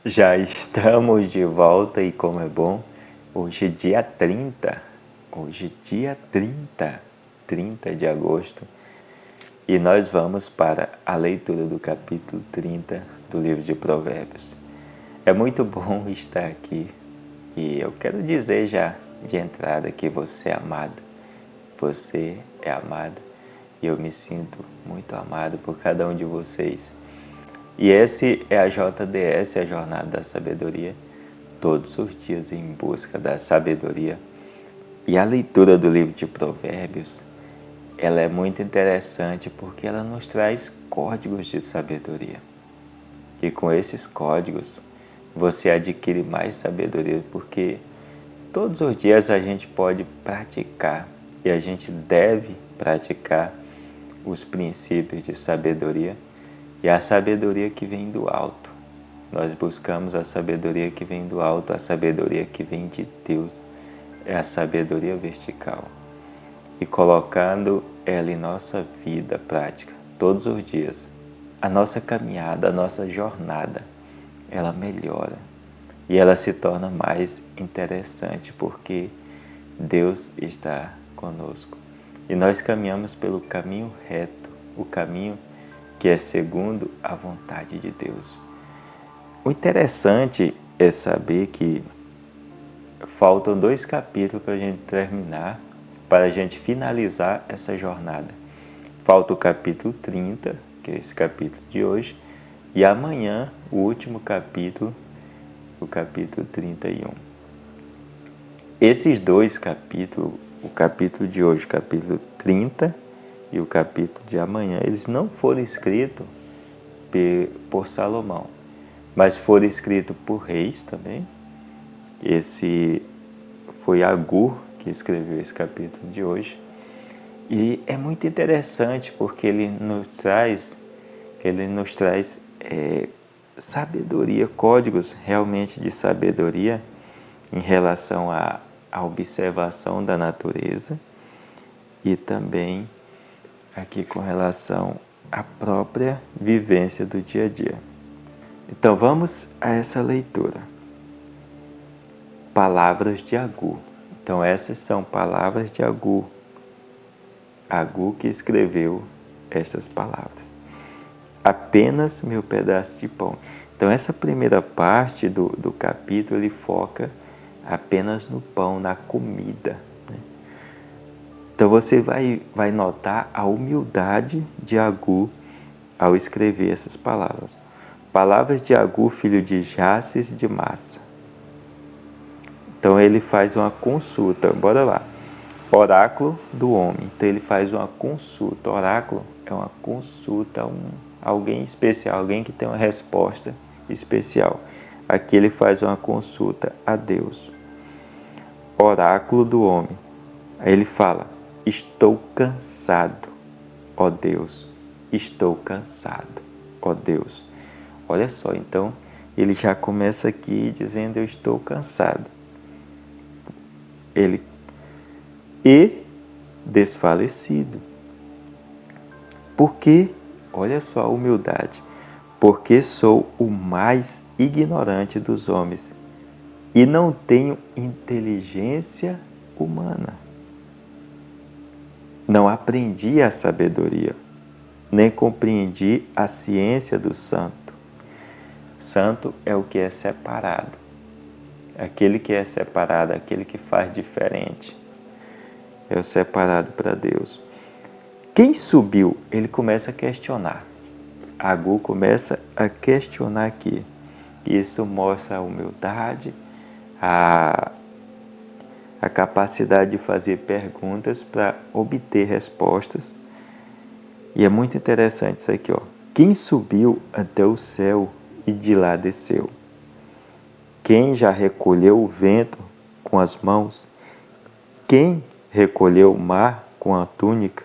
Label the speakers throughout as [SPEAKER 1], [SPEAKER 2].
[SPEAKER 1] Já estamos de volta e como é bom, hoje é dia 30, hoje é dia 30 de agosto, e nós vamos para a leitura do capítulo 30 do livro de Provérbios. É muito bom estar aqui e eu quero dizer já de entrada que você é amado, você é amado e eu me sinto muito amado por cada um de vocês. E esse é a JDS, a Jornada da Sabedoria, todos os dias em busca da sabedoria. E a leitura do livro de Provérbios, ela é muito interessante porque ela nos traz códigos de sabedoria. E com esses códigos, você adquire mais sabedoria, porque todos os dias a gente pode praticar e a gente deve praticar os princípios de sabedoria. E a sabedoria que vem do alto. Nós buscamos a sabedoria que vem do alto, a sabedoria que vem de Deus. É a sabedoria vertical. E colocando ela em nossa vida prática, todos os dias, a nossa caminhada, a nossa jornada, ela melhora. E ela se torna mais interessante, porque Deus está conosco. E nós caminhamos pelo caminho reto, o caminho que é segundo a vontade de Deus. O interessante é saber que faltam 2 capítulos para a gente terminar, para a gente finalizar essa jornada. Falta o capítulo 30, que é esse capítulo de hoje, e amanhã o último capítulo, o capítulo 31. Esses 2 capítulos, o capítulo de hoje, o capítulo 30 e o capítulo de amanhã, eles não foram escritos por Salomão, mas foram escritos por reis também. Esse foi Agur que escreveu esse capítulo de hoje. E é muito interessante porque ele nos traz sabedoria, códigos realmente de sabedoria em relação à observação da natureza e também aqui com relação à própria vivência do dia a dia. Então vamos a essa leitura. Palavras de Agur. Então essas são palavras de Agur. Agur que escreveu estas palavras. Apenas meu pedaço de pão. Então essa primeira parte do capítulo ele foca apenas no pão, na comida. Né? Então você vai notar a humildade de Agur ao escrever essas palavras. Palavras de Agur, filho de Jaces de Massa. Então ele faz uma consulta, bora lá. Oráculo do homem. Então ele faz uma consulta. Oráculo é uma consulta a alguém especial, alguém que tem uma resposta especial. Aqui ele faz uma consulta a Deus. Oráculo do homem. Aí ele fala: estou cansado, ó Deus. Estou cansado, ó Deus. Olha só, então ele já começa aqui dizendo: eu estou cansado. E desfalecido. Porque, olha só a humildade, porque sou o mais ignorante dos homens e não tenho inteligência humana. Não aprendi a sabedoria, nem compreendi a ciência do santo. Santo é o que é separado. Aquele que é separado, aquele que faz diferente. É o separado para Deus. Quem subiu? Ele começa a questionar. Agur começa a questionar aqui. Isso mostra a humildade, a capacidade de fazer perguntas para obter respostas. E é muito interessante isso aqui, ó. Quem subiu até o céu e de lá desceu? Quem já recolheu o vento com as mãos? Quem recolheu o mar com a túnica?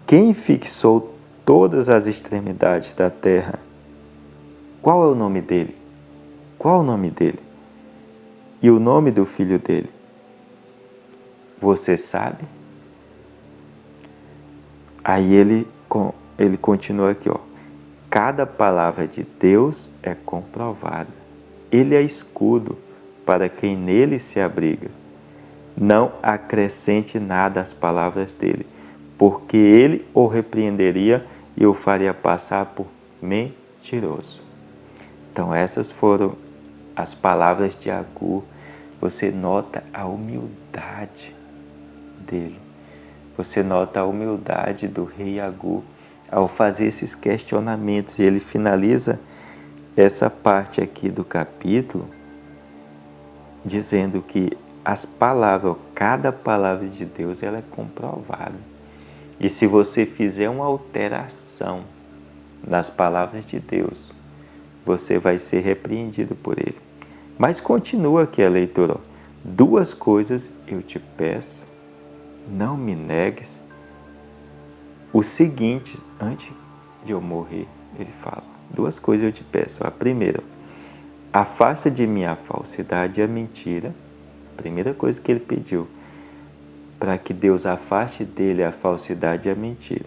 [SPEAKER 1] Quem fixou todas as extremidades da terra? Qual é o nome dele? Qual é o nome dele? E o nome do filho dele? Você sabe? Aí ele continua aqui, ó. Cada palavra de Deus é comprovada. ele é escudo para quem nele se abriga. Não acrescente nada às palavras dele, porque ele o repreenderia e o faria passar por mentiroso. Então essas foram as palavras de Agur. Você nota a humildade dele. Você nota a humildade do rei Agur ao fazer esses questionamentos. E ele finaliza essa parte aqui do capítulo dizendo que as palavras, cada palavra de Deus, ela é comprovada. E se você fizer uma alteração nas palavras de Deus, você vai ser repreendido por ele. Mas continua aqui a leitura. 2 coisas eu te peço, não me negues. O seguinte, antes de eu morrer, ele fala, 2 coisas eu te peço. A primeira, afasta de mim a falsidade e a mentira. A primeira coisa que ele pediu, para que Deus afaste dele a falsidade e a mentira,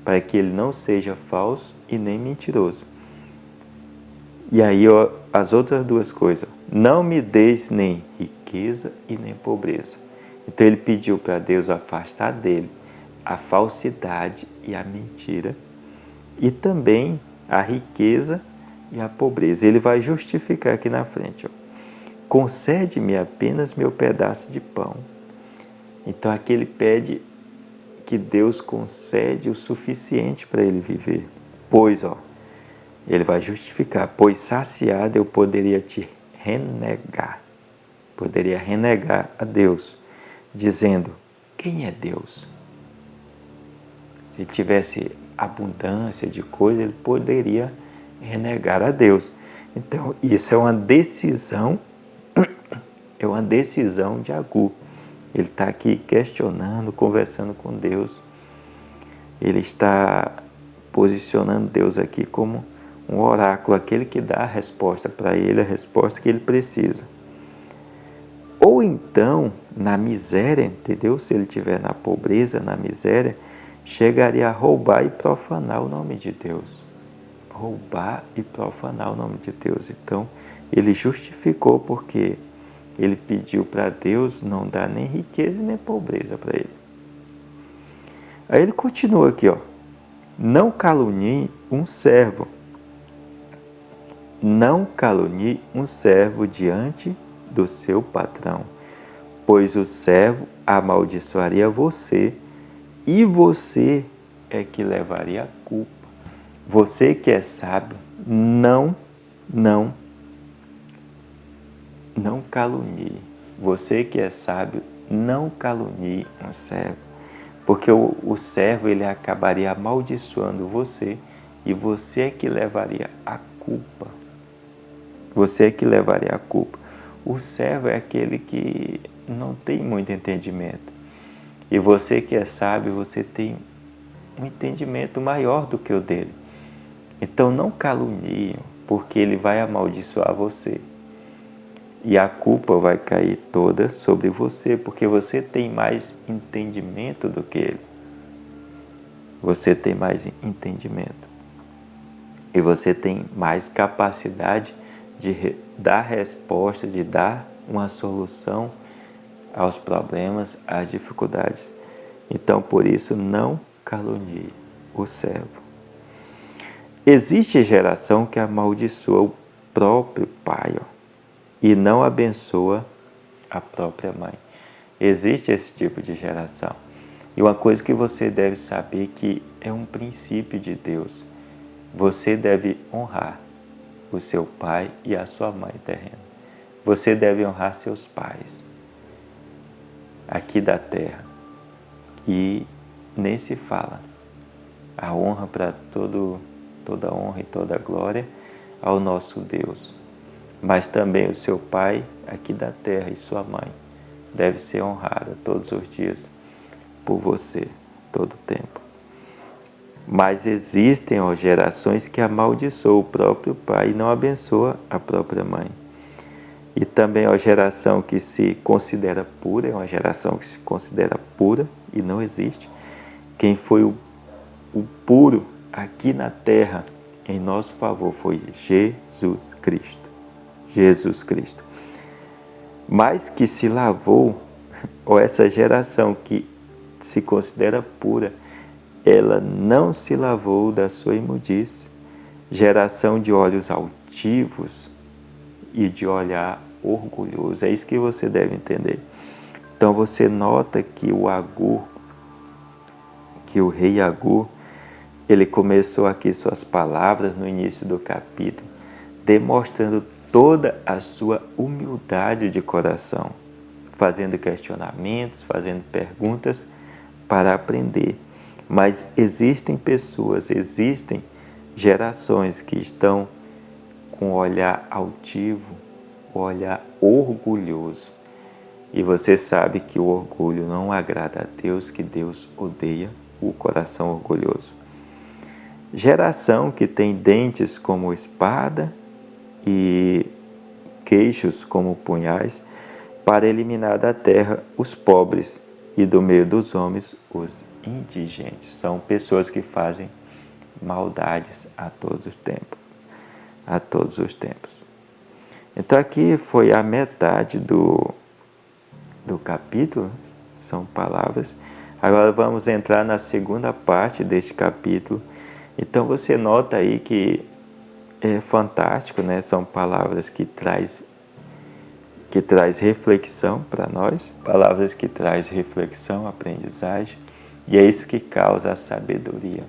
[SPEAKER 1] para que ele não seja falso e nem mentiroso. E aí, ó, as outras 2 coisas, não me deis nem riqueza e nem pobreza. Então ele pediu para Deus afastar dele a falsidade e a mentira, e também a riqueza e a pobreza. Ele vai justificar aqui na frente, ó. Concede-me apenas meu pedaço de pão. Então aqui ele pede que Deus concede o suficiente para ele viver. Pois, ó, ele vai justificar, pois saciado eu poderia te renegar. Poderia renegar a Deus, dizendo, quem é Deus? Se tivesse abundância de coisas, ele poderia renegar a Deus. Então, isso é uma decisão de Agur. Ele está aqui questionando, conversando com Deus. Ele está posicionando Deus aqui como um oráculo, aquele que dá a resposta para ele, a resposta que ele precisa. Ou então, na miséria, entendeu? Se ele estiver na pobreza, na miséria, chegaria a roubar e profanar o nome de Deus. Roubar e profanar o nome de Deus. Então, ele justificou porque ele pediu para Deus não dar nem riqueza nem pobreza para ele. Aí ele continua aqui, ó. Não calunie um servo. Não calunie um servo diante do seu patrão, pois o servo amaldiçoaria você e você é que levaria a culpa. Você que é sábio, não calunie. Você que é sábio, não calunie um servo, porque o servo ele acabaria amaldiçoando você e você é que levaria a culpa. Você é que levaria a culpa. O servo é aquele que não tem muito entendimento. E você que é sábio, você tem um entendimento maior do que o dele. Então não calunie, porque ele vai amaldiçoar você. E a culpa vai cair toda sobre você, porque você tem mais entendimento do que ele. Você tem mais entendimento. E você tem mais capacidade de dar resposta, de dar uma solução aos problemas, às dificuldades. Então, por isso, não calunie o servo. Existe geração que amaldiçoa o próprio pai, ó, e não abençoa a própria mãe. Existe esse tipo de geração. E uma coisa que você deve saber que é um princípio de Deus. Você deve honrar o seu pai e a sua mãe terrena. Você deve honrar seus pais aqui da terra. E nesse fala a honra para toda honra e toda glória ao nosso Deus. Mas também o seu pai aqui da terra e sua mãe deve ser honrada todos os dias por você, todo o tempo. Mas existem gerações que amaldiçoam o próprio pai e não abençoa a própria mãe. E também a geração que se considera pura, é uma geração que se considera pura e não existe. Quem foi o puro aqui na terra em nosso favor foi Jesus Cristo. Jesus Cristo. Mas que se lavou, ou essa geração que se considera pura, ela não se lavou da sua imundice, geração de olhos altivos e de olhar orgulhoso. É isso que você deve entender. Então você nota que o Agur, que o rei Agur, ele começou aqui suas palavras no início do capítulo, demonstrando toda a sua humildade de coração, fazendo questionamentos, fazendo perguntas para aprender. Mas existem pessoas, existem gerações que estão com o olhar altivo, o olhar orgulhoso. E você sabe que o orgulho não agrada a Deus, que Deus odeia o coração orgulhoso. Geração que tem dentes como espada e queixos como punhais, para eliminar da terra os pobres e do meio dos homens os indigentes. São pessoas que fazem maldades a todos os tempos. A todos os tempos. Então aqui foi a metade do capítulo, são palavras. Agora vamos entrar na segunda parte deste capítulo. Então você nota aí que é fantástico, né? São palavras que traz reflexão para nós, palavras que traz reflexão, aprendizagem, e é isso que causa a sabedoria.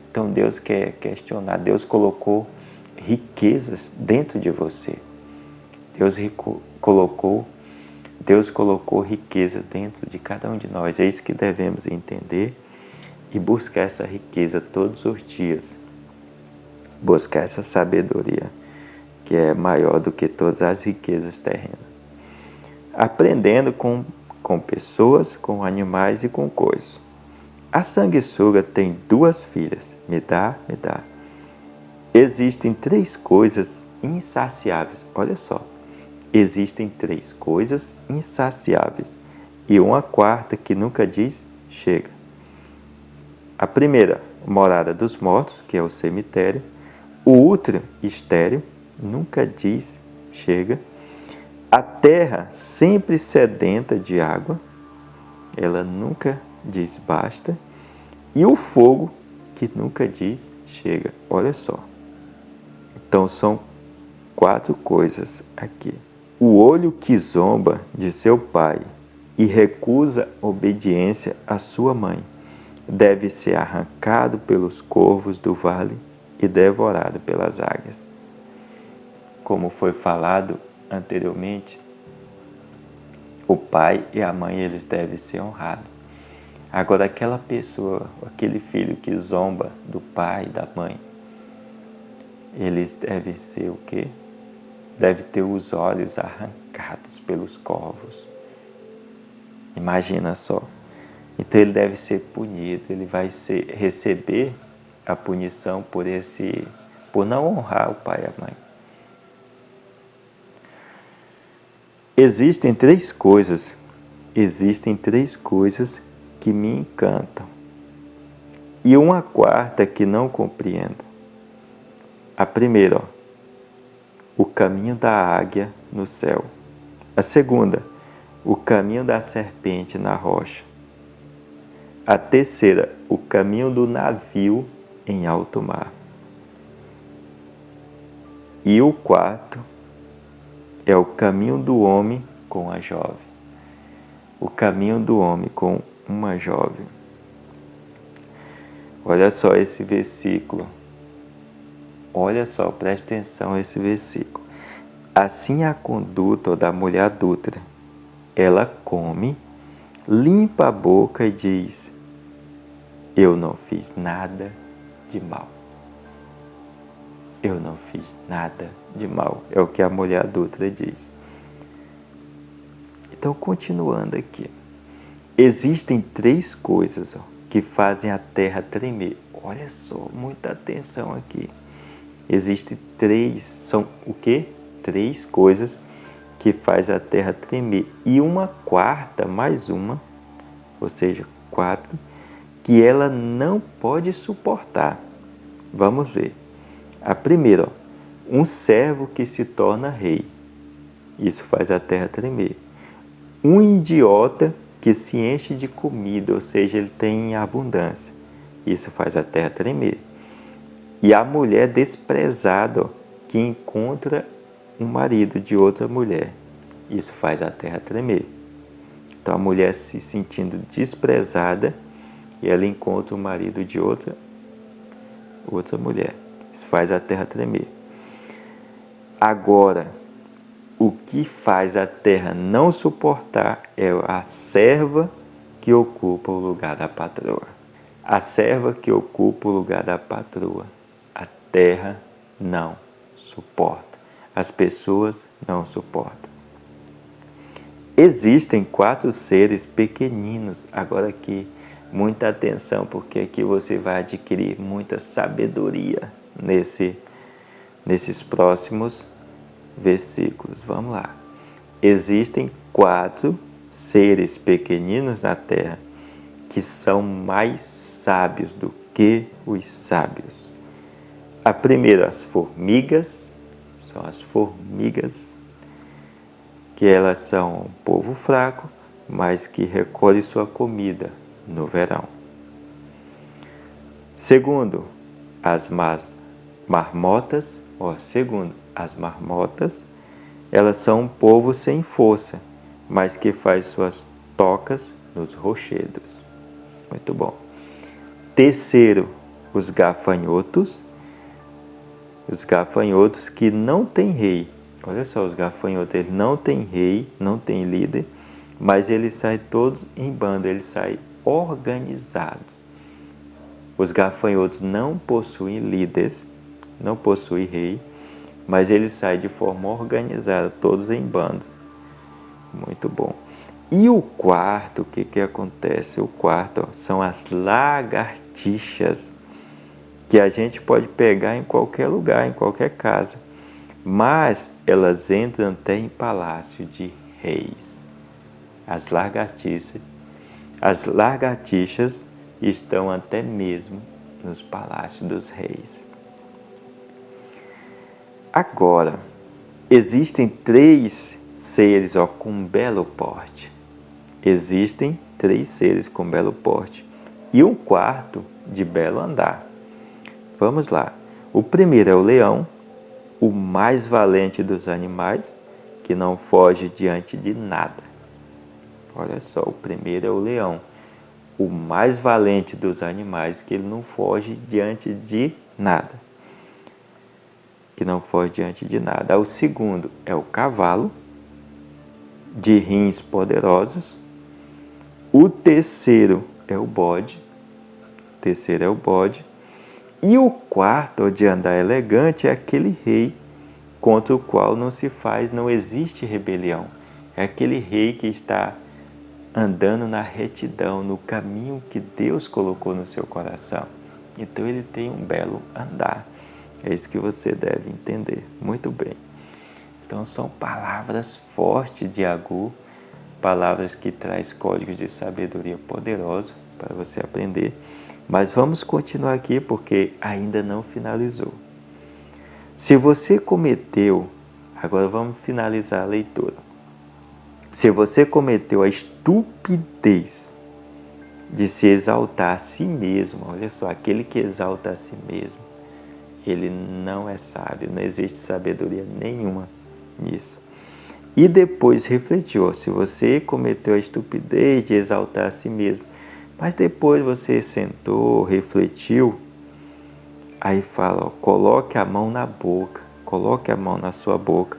[SPEAKER 1] Então Deus quer questionar, Deus colocou riquezas dentro de você. Deus colocou riqueza dentro de cada um de nós. É isso que devemos entender e buscar essa riqueza todos os dias. Buscar essa sabedoria que é maior do que todas as riquezas terrenas. Aprendendo com pessoas, com animais e com coisas. A sanguessuga tem 2 filhas. Me dá. Existem 3 coisas insaciáveis. Olha só. Existem 3 coisas insaciáveis e uma quarta que nunca diz chega. A primeira, morada dos mortos, que é o cemitério. O útero estéril nunca diz chega. A terra sempre sedenta de água, ela nunca diz basta. E o fogo que nunca diz chega. Olha só. Então são 4 coisas aqui. O olho que zomba de seu pai e recusa obediência à sua mãe deve ser arrancado pelos corvos do vale e devorado pelas águias. Como foi falado anteriormente, o pai e a mãe, eles devem ser honrados. Agora, aquela pessoa, aquele filho que zomba do pai e da mãe, eles devem ser o quê? Deve ter os olhos arrancados pelos corvos. Imagina só. Então ele deve ser punido, ele vai receber a punição por não honrar o pai e a mãe. Existem três coisas que me encantam e uma quarta que não compreendo. A primeira, o caminho da águia no céu. A segunda, o caminho da serpente na rocha. A terceira, o caminho do navio em alto mar. E o quarto é o caminho do homem com a jovem. O caminho do homem com uma jovem. Olha só esse versículo. Olha só, preste atenção a esse versículo. Assim a conduta da mulher adúltera. Ela come, limpa a boca e diz: eu não fiz nada de mal. Eu não fiz nada de mal. É o que a mulher adúltera diz. Então, continuando aqui. Existem três coisas que fazem a terra tremer. Olha só, muita atenção aqui. Existem são o quê? Três coisas que fazem a terra tremer. E uma quarta, mais uma, ou seja, 4, que ela não pode suportar. Vamos ver. A primeira, um servo que se torna rei. Isso faz a terra tremer. Um idiota que se enche de comida, ou seja, ele tem abundância. Isso faz a terra tremer. E a mulher desprezada que encontra um marido de outra mulher. Isso faz a terra tremer. Então a mulher se sentindo desprezada e ela encontra o marido de outra mulher. Isso faz a terra tremer. Agora, o que faz a terra não suportar é a serva que ocupa o lugar da patroa. A serva que ocupa o lugar da patroa, a terra não suporta. As pessoas não suportam. Existem 4 seres pequeninos. Agora aqui, muita atenção, porque aqui você vai adquirir muita sabedoria nesses próximos versículos. Vamos lá. Existem 4 seres pequeninos na terra que são mais sábios do que os sábios. A primeira, as formigas, são as formigas, que elas são um povo fraco, mas que recolhe sua comida no verão. Segundo, as marmotas, elas são um povo sem força, mas que faz suas tocas nos rochedos. Muito bom. Terceiro, os gafanhotos que não têm rei. Olha só, os gafanhotos, eles não têm rei, não têm líder, mas eles saem todos em bando, eles saem organizados. Os gafanhotos não possuem líderes, não possuem rei, mas eles saem de forma organizada, todos em bando. Muito bom. E o quarto, o que acontece? O quarto, são as lagartixas, que a gente pode pegar em qualquer lugar, em qualquer casa. Mas elas entram até em palácio de reis. As lagartixas estão até mesmo nos palácios dos reis. Agora, existem 3 seres com belo porte. Existem 3 seres com belo porte e um quarto de belo andar. Vamos lá. O primeiro é o leão, o mais valente dos animais, que não foge diante de nada. Olha só, o primeiro é o leão, o mais valente dos animais, que ele não foge diante de nada. O segundo é o cavalo, de rins poderosos. O terceiro é o bode. E o quarto, de andar elegante, é aquele rei contra o qual não existe rebelião. É aquele rei que está andando na retidão, no caminho que Deus colocou no seu coração. Então ele tem um belo andar. É isso que você deve entender. Muito bem. Então são palavras fortes de Agur, palavras que traz códigos de sabedoria poderosos para você aprender. Mas vamos continuar aqui porque ainda não finalizou. Se você cometeu, agora vamos finalizar a leitura. Se você cometeu a estupidez de se exaltar a si mesmo, olha só, aquele que exalta a si mesmo, ele não é sábio, não existe sabedoria nenhuma nisso. E depois refletiu, se você cometeu a estupidez de exaltar a si mesmo, mas depois você sentou, refletiu, aí fala, coloque a mão na sua boca,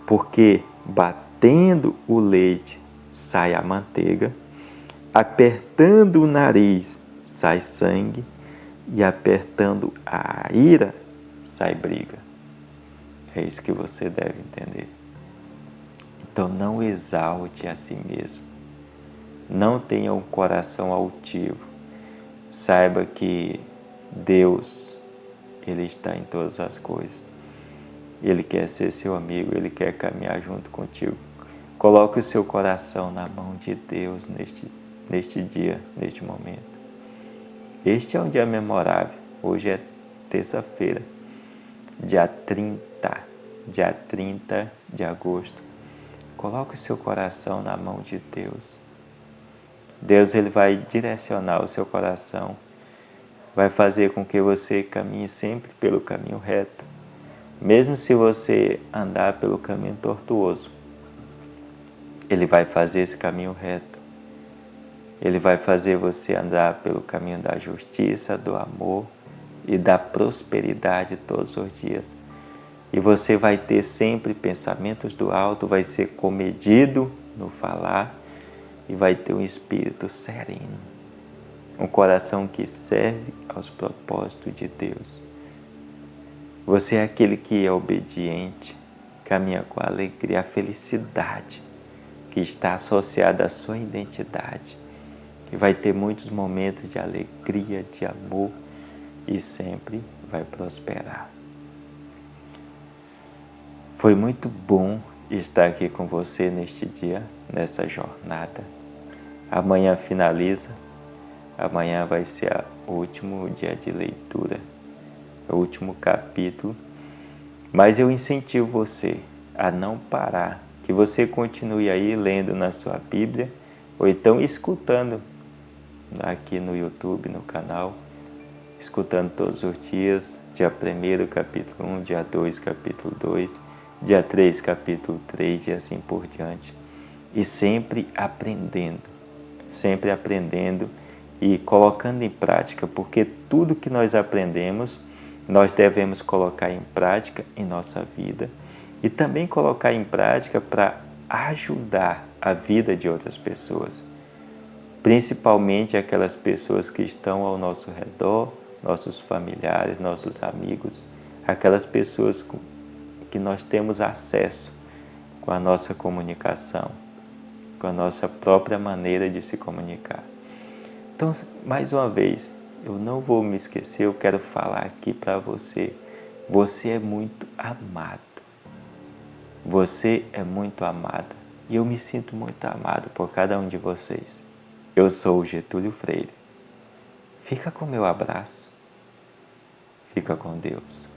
[SPEAKER 1] porque batendo o leite sai a manteiga, apertando o nariz sai sangue, e apertando a ira sai briga. É isso que você deve entender. Então não exalte a si mesmo. Não tenha um coração altivo. Saiba que Deus, Ele está em todas as coisas. Ele quer ser seu amigo, Ele quer caminhar junto contigo. Coloque o seu coração na mão de Deus neste dia, neste momento. Este é um dia memorável. Hoje é terça-feira, dia 30 de agosto Coloque o seu coração na mão de Deus. Deus ele vai direcionar o seu coração, vai fazer com que você caminhe sempre pelo caminho reto. Mesmo se você andar pelo caminho tortuoso, Ele vai fazer esse caminho reto. Ele vai fazer você andar pelo caminho da justiça, do amor e da prosperidade todos os dias. E você vai ter sempre pensamentos do alto, vai ser comedido no falar e vai ter um espírito sereno, um coração que serve aos propósitos de Deus. Você é aquele que é obediente, caminha com a alegria, a felicidade que está associada à sua identidade, que vai ter muitos momentos de alegria, de amor e sempre vai prosperar. Foi muito bom estar aqui com você neste dia, nessa jornada. Amanhã finaliza, amanhã vai ser o último dia de leitura, o último capítulo, mas eu incentivo você a não parar, que você continue aí lendo na sua Bíblia, ou então escutando aqui no YouTube, no canal, escutando todos os dias, dia 1º, capítulo 1, dia 2, capítulo 2, dia 3, capítulo 3 e assim por diante. E sempre aprendendo e colocando em prática, porque tudo que nós aprendemos, nós devemos colocar em prática em nossa vida e também colocar em prática para ajudar a vida de outras pessoas, principalmente aquelas pessoas que estão ao nosso redor, nossos familiares, nossos amigos, aquelas pessoas que nós temos acesso com a nossa comunicação, com a nossa própria maneira de se comunicar. Então, mais uma vez, eu não vou me esquecer, eu quero falar aqui para você. Você é muito amado. Você é muito amada. E eu me sinto muito amado por cada um de vocês. Eu sou o Getúlio Freire. Fica com meu abraço. Fica com Deus.